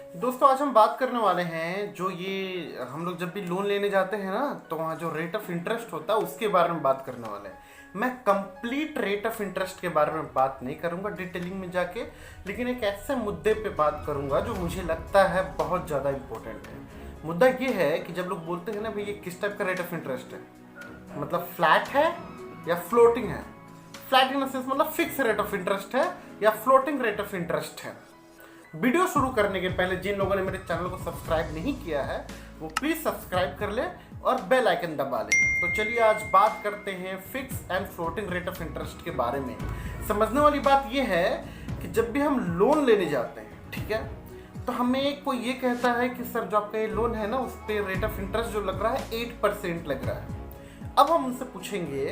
दोस्तों आज हम बात करने वाले हैं जो ये हम लोग जब भी लोन लेने जाते हैं ना तो वहाँ जो रेट ऑफ इंटरेस्ट होता है उसके बारे में बात करने वाले हैं। मैं कंप्लीट रेट ऑफ इंटरेस्ट के बारे में बात नहीं करूँगा डिटेलिंग में जाके, लेकिन एक ऐसे मुद्दे पे बात करूँगा जो मुझे लगता है बहुत ज़्यादा इम्पोर्टेंट है। मुद्दा ये है कि जब लोग बोलते हैं ना भाई ये किस टाइप का रेट ऑफ इंटरेस्ट है, मतलब फ्लैट है या फ्लोटिंग है। फ्लैट इन द सेंस मतलब फिक्स रेट ऑफ इंटरेस्ट है या फ्लोटिंग रेट ऑफ इंटरेस्ट है। वीडियो शुरू करने के पहले जिन लोगों ने मेरे चैनल को सब्सक्राइब नहीं किया है वो प्लीज़ सब्सक्राइब कर ले और बेल आइकन दबा ले। तो चलिए आज बात करते हैं fix and floating rate of interest के बारे में। समझने वाली बात यह है कि जब भी हम लोन लेने जाते हैं, ठीक है, तो हमें कोई ये कहता है कि सर जो आपका ये लोन है ना उस पर रेट ऑफ इंटरेस्ट जो लग रहा है 8% लग रहा है। अब हम उनसे पूछेंगे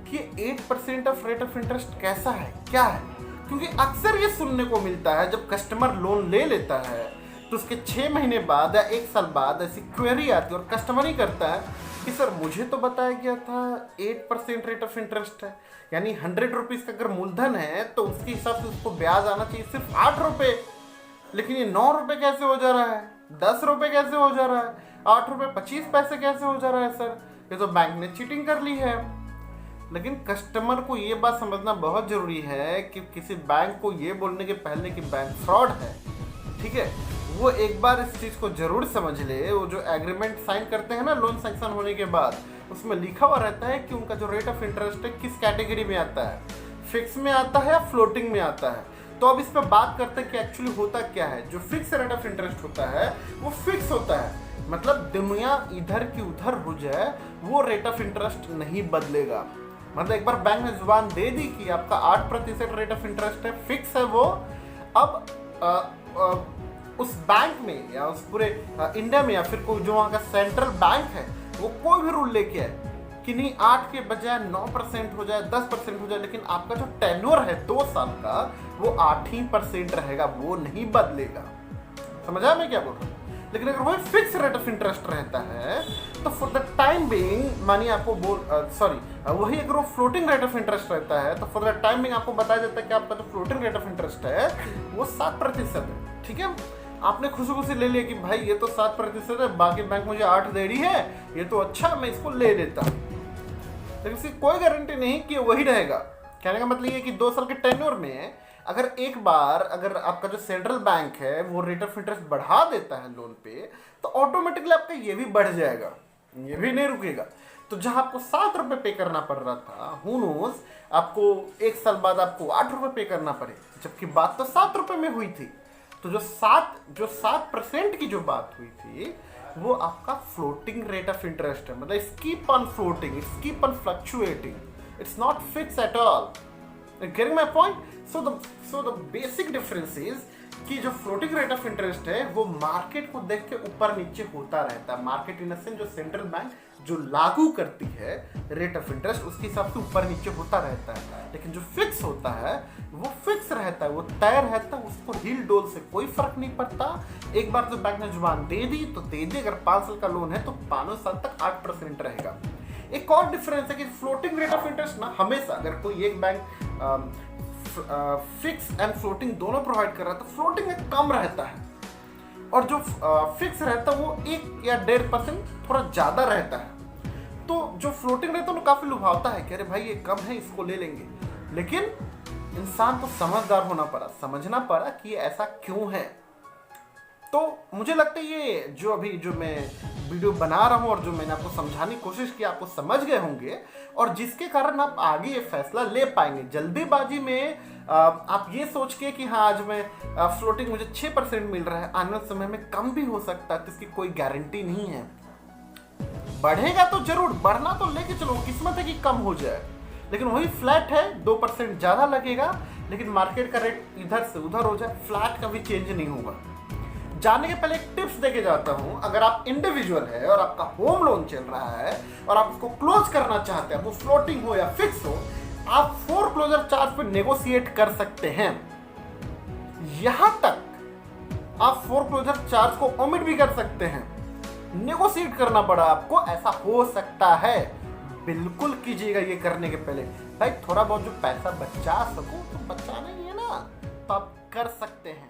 कि 8% ऑफ रेट ऑफ इंटरेस्ट कैसा है, क्या है, क्योंकि अक्सर ये सुनने को मिलता है जब कस्टमर लोन ले लेता है तो उसके 6 महीने बाद या 1 साल बाद ऐसी क्वेरी आती है और कस्टमर ही करता है कि सर मुझे तो बताया गया था 8% रेट ऑफ इंटरेस्ट है, यानी 100 रुपीज़ का अगर मूलधन है तो उसके हिसाब से उसको ब्याज आना चाहिए सिर्फ 8 रुपये, लेकिन ये 9 रुपये कैसे हो जा रहा है, 10 रुपये कैसे हो जा रहा है, 8 रुपये 25 पैसे कैसे हो जा रहा है। सर ये तो बैंक ने चीटिंग कर ली है। लेकिन कस्टमर को ये बात समझना बहुत ज़रूरी है कि किसी बैंक को ये बोलने के पहले कि बैंक फ्रॉड है, ठीक है, वो एक बार इस चीज़ को ज़रूर समझ ले। वो जो एग्रीमेंट साइन करते हैं ना लोन सैंक्शन होने के बाद, उसमें लिखा हुआ रहता है कि उनका जो रेट ऑफ इंटरेस्ट है किस कैटेगरी में आता है, फिक्स में आता है या फ्लोटिंग में आता है। तो अब इस पर बात करते हैं कि एक्चुअली होता क्या है। जो फिक्स रेट ऑफ इंटरेस्ट होता है वो फिक्स होता है, मतलब दुनिया इधर की उधर हो जाए वो रेट ऑफ इंटरेस्ट नहीं बदलेगा। मतलब एक बार बैंक ने जुबान दे दी कि आपका 8% रेट ऑफ इंटरेस्ट है, फिक्स है वो। अब उस बैंक में या उस पूरे इंडिया में या फिर कोई जो वहाँ का सेंट्रल बैंक है वो कोई भी रूल लेके आए कि नहीं 8 के बजाय 9% हो जाए, 10% हो जाए, लेकिन आपका जो टेन्योर है 2 साल का वो 8% रहेगा, वो नहीं बदलेगा। समझा मैं क्या बोल रहा हूँ। लेकिन अगर वही फिक्स रेट ऑफ इंटरेस्ट रहता है तो फॉर द टाइम बीइंग मानिए आपको वही अगर वो फ्लोटिंग रेट ऑफ इंटरेस्ट रहता है तो फॉर द टाइम बीइंग आपको बताया जाता है कि आपका जो फ्लोटिंग रेट ऑफ इंटरेस्ट है वो 7% है। ठीक है, आपने खुशी खुशी ले लिया कि भाई ये तो 7% है, बाकी बैंक मुझे 8 दे रही है, ये तो अच्छा, मैं इसको ले लेता हूँ। लेकिन इसकी कोई गारंटी नहीं कि वही रहेगा। कहने का मतलब ये कि 2 साल के टेन्योर में अगर एक बार अगर आपका जो सेंट्रल बैंक है वो रेट ऑफ इंटरेस्ट बढ़ा देता है लोन पे तो ऑटोमेटिकली आपका ये भी बढ़ जाएगा, ये भी नहीं रुकेगा। तो जहां आपको 7 रुपये पे करना पड़ रहा था, हू नोज आपको 1 साल बाद आपको 8 रुपये पे करना पड़े, जबकि बात तो 7 रुपये में हुई थी। तो जो 7% की जो बात हुई थी वो आपका फ्लोटिंग रेट ऑफ इंटरेस्ट है, मतलब it's keep on floating, it's keep on fluctuating, it's not fix at all. Getting my point? So the basic difference is कि जो फ्लोटिंग रेट ऑफ इंटरेस्ट है वो मार्केट को देख के ऊपर नीचे होता रहता है। मार्केट इन सेंस जो सेंट्रल बैंक जो लागू करती है रेट ऑफ इंटरेस्ट उसके हिसाब से ऊपर नीचे होता रहता है। लेकिन जो फिक्स होता है वो फिक्स रहता है, वो तय रहता है, उसको हिल डोल से कोई फर्क नहीं पड़ता। एक बार तो बैंक ने जुबान दे दी तो दे दी, अगर 5 साल का लोन है तो 5 साल तक 8% रहेगा। एक और डिफरेंस है कि फ्लोटिंग रेट ऑफ इंटरेस्ट ना हमेशा अगर कोई एक बैंक फिक्स एंड फ्लोटिंग दोनों प्रोवाइड कर रहा है तो फ्लोटिंग में कम रहता है और जो फिक्स रहता है वो 1 या 1.5% थोड़ा ज़्यादा रहता है। तो जो फ्लोटिंग रहता है वो काफ़ी लुभावता है कि अरे भाई ये कम है इसको ले लेंगे, लेकिन इंसान को समझदार होना पड़ा, समझना पड़ा कि ये ऐसा क्यों है। तो मुझे लगता है ये जो मैं वीडियो बना रहा हूँ और जो मैंने आपको समझाने की कोशिश की आपको समझ गए होंगे और जिसके कारण आप आगे ये फैसला ले पाएंगे। जल्दीबाजी में आप ये सोच के कि हाँ आज मैं फ्लोटिंग मुझे 6% मिल रहा है, आने वाले समय में कम भी हो सकता है, तो इसकी कोई गारंटी नहीं है। बढ़ेगा तो जरूर, बढ़ना तो लेके चलो, किस्मत है कि कम हो जाए, लेकिन वही फ्लैट है 2% ज़्यादा लगेगा, लेकिन मार्केट का रेट इधर से उधर हो जाए, फ्लैट का भी चेंज नहीं होगा। जाने के पहले एक टिप्स देके जाता हूं। अगर आप इंडिविजुअल है और आपका होम लोन चल रहा है और आप उसको क्लोज करना चाहते हैं, वो फ्लोटिंग हो या फिक्स हो, आप फोरक्लोजर चार्ज पे नेगोशिएट कर सकते हैं। यहां तक आप फोरक्लोजर चार्ज को ओमिट भी कर सकते हैं। नेगोशिएट करना पड़ा आपको, ऐसा हो सकता है, बिल्कुल कीजिएगा ये करने के पहले। भाई थोड़ा बहुत जो पैसा बचा सको तो बचाना ही है ना, तो आप कर सकते हैं।